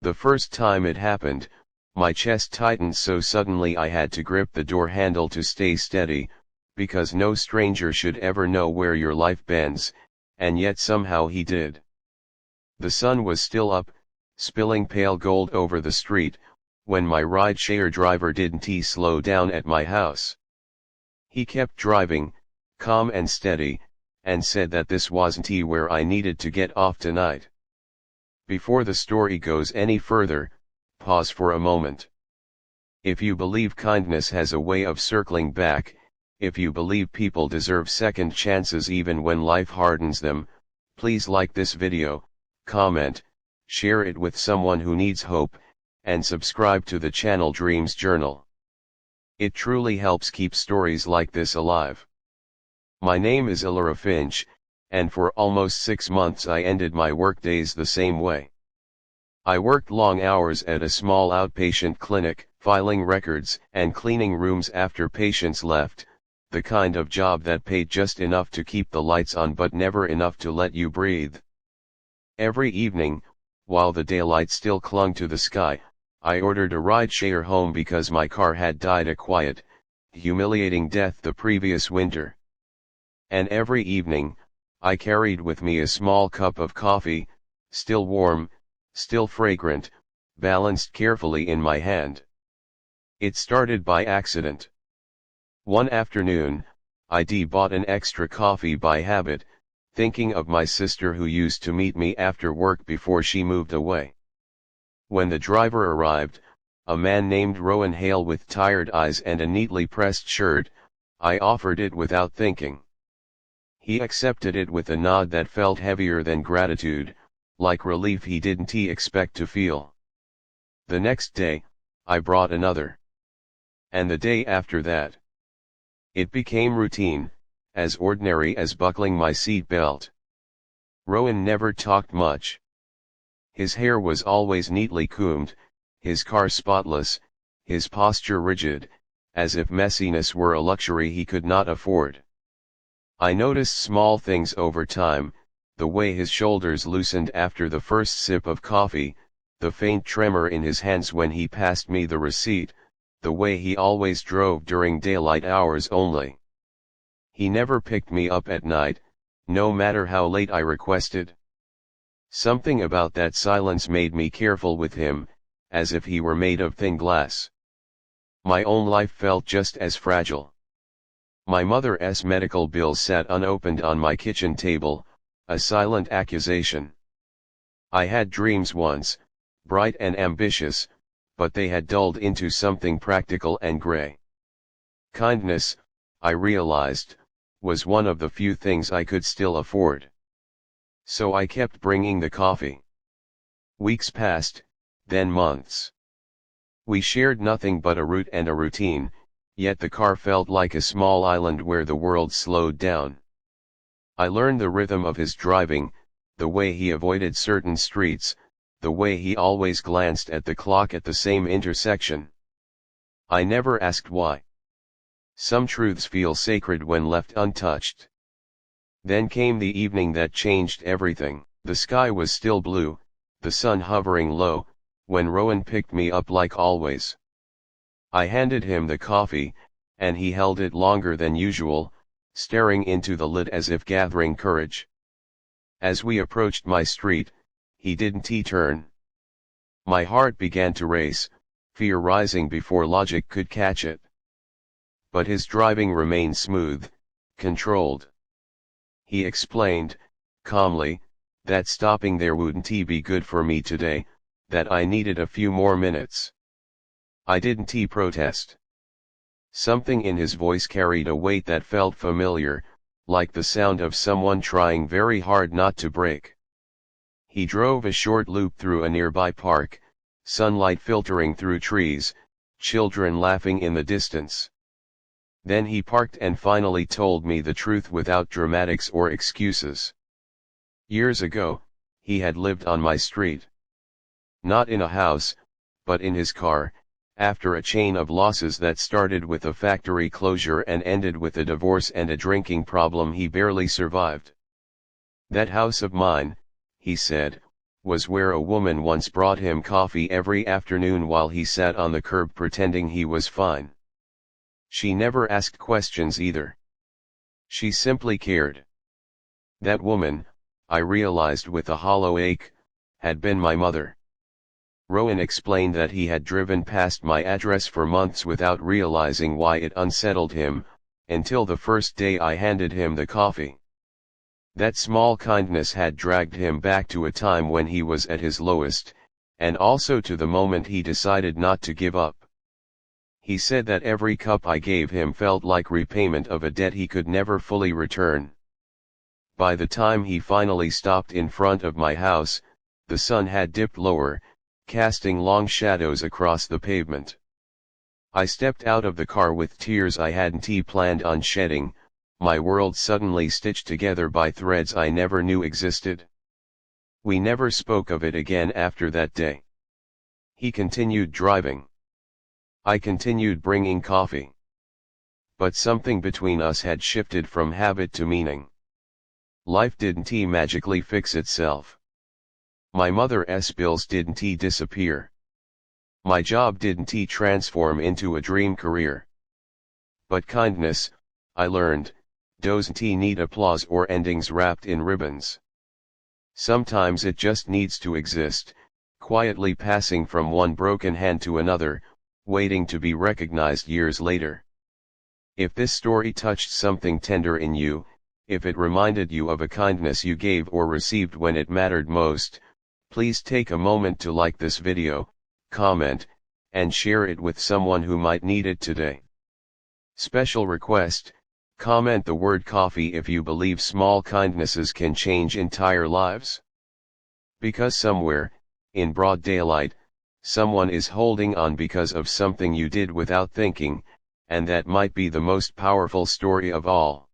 The first time it happened, my chest tightened so suddenly I had to grip the door handle to stay steady, because no stranger should ever know where your life bends, and yet somehow he did. The sun was still up, spilling pale gold over the street, when my rideshare driver didn't slow down at my house. He kept driving, calm and steady, and said that this wasn't where I needed to get off tonight. Before the story goes any further, pause for a moment. If you believe kindness has a way of circling back, if you believe people deserve second chances even when life hardens them, please like this video, comment, share it with someone who needs hope, and subscribe to the channel Dreams Journal. It truly helps keep stories like this alive. My name is Illara Finch, and for almost 6 months I ended my workdays the same way. I worked long hours at a small outpatient clinic, filing records and cleaning rooms after patients left, the kind of job that paid just enough to keep the lights on but never enough to let you breathe. Every evening, while the daylight still clung to the sky, I ordered a rideshare home because my car had died a quiet, humiliating death the previous winter. And every evening, I carried with me a small cup of coffee, still warm, still fragrant, balanced carefully in my hand. It started by accident. One afternoon, I bought an extra coffee by habit, thinking of my sister who used to meet me after work before she moved away. When the driver arrived, a man named Rowan Hale with tired eyes and a neatly pressed shirt, I offered it without thinking. He accepted it with a nod that felt heavier than gratitude, like relief he didn't expect to feel. The next day, I brought another. And the day after that. It became routine, as ordinary as buckling my seat belt. Rowan never talked much. His hair was always neatly combed, his car spotless, his posture rigid, as if messiness were a luxury he could not afford. I noticed small things over time, the way his shoulders loosened after the first sip of coffee, the faint tremor in his hands when he passed me the receipt, the way he always drove during daylight hours only. He never picked me up at night, no matter how late I requested. Something about that silence made me careful with him, as if he were made of thin glass. My own life felt just as fragile. My mother's medical bill sat unopened on my kitchen table, a silent accusation. I had dreams once, bright and ambitious, but they had dulled into something practical and gray. Kindness, I realized, was one of the few things I could still afford. So I kept bringing the coffee. Weeks passed, then months. We shared nothing but a route and a routine, yet the car felt like a small island where the world slowed down. I learned the rhythm of his driving, the way he avoided certain streets, the way he always glanced at the clock at the same intersection. I never asked why. Some truths feel sacred when left untouched. Then came the evening that changed everything. The sky was still blue, the sun hovering low, when Rowan picked me up like always. I handed him the coffee, and he held it longer than usual, staring into the lid as if gathering courage. As we approached my street, he didn't turn. My heart began to race, fear rising before logic could catch it. But his driving remained smooth, controlled. He explained, calmly, that stopping there wouldn't be good for me today, that I needed a few more minutes. I didn't protest. Something in his voice carried a weight that felt familiar, like the sound of someone trying very hard not to break. He drove a short loop through a nearby park, sunlight filtering through trees, children laughing in the distance. Then he parked and finally told me the truth without dramatics or excuses. Years ago, he had lived on my street. Not in a house, but in his car, after a chain of losses that started with a factory closure and ended with a divorce and a drinking problem he barely survived. That house of mine, he said, was where a woman once brought him coffee every afternoon while he sat on the curb pretending he was fine. She never asked questions either. She simply cared. That woman, I realized with a hollow ache, had been my mother. Rowan explained that he had driven past my address for months without realizing why it unsettled him, until the first day I handed him the coffee. That small kindness had dragged him back to a time when he was at his lowest, and also to the moment he decided not to give up. He said that every cup I gave him felt like repayment of a debt he could never fully return. By the time he finally stopped in front of my house, the sun had dipped lower, casting long shadows across the pavement. I stepped out of the car with tears I hadn't planned on shedding, my world suddenly stitched together by threads I never knew existed. We never spoke of it again after that day. He continued driving. I continued bringing coffee. But something between us had shifted from habit to meaning. Life didn't magically fix itself. My mother's bills didn't disappear. My job didn't transform into a dream career. But kindness, I learned, doesn't need applause or endings wrapped in ribbons. Sometimes it just needs to exist, quietly passing from one broken hand to another, waiting to be recognized years later. If this story touched something tender in you, if it reminded you of a kindness you gave or received when it mattered most, please take a moment to like this video, comment, and share it with someone who might need it today. Special request: comment the word coffee if you believe small kindnesses can change entire lives. Because somewhere, in broad daylight, someone is holding on because of something you did without thinking, and that might be the most powerful story of all.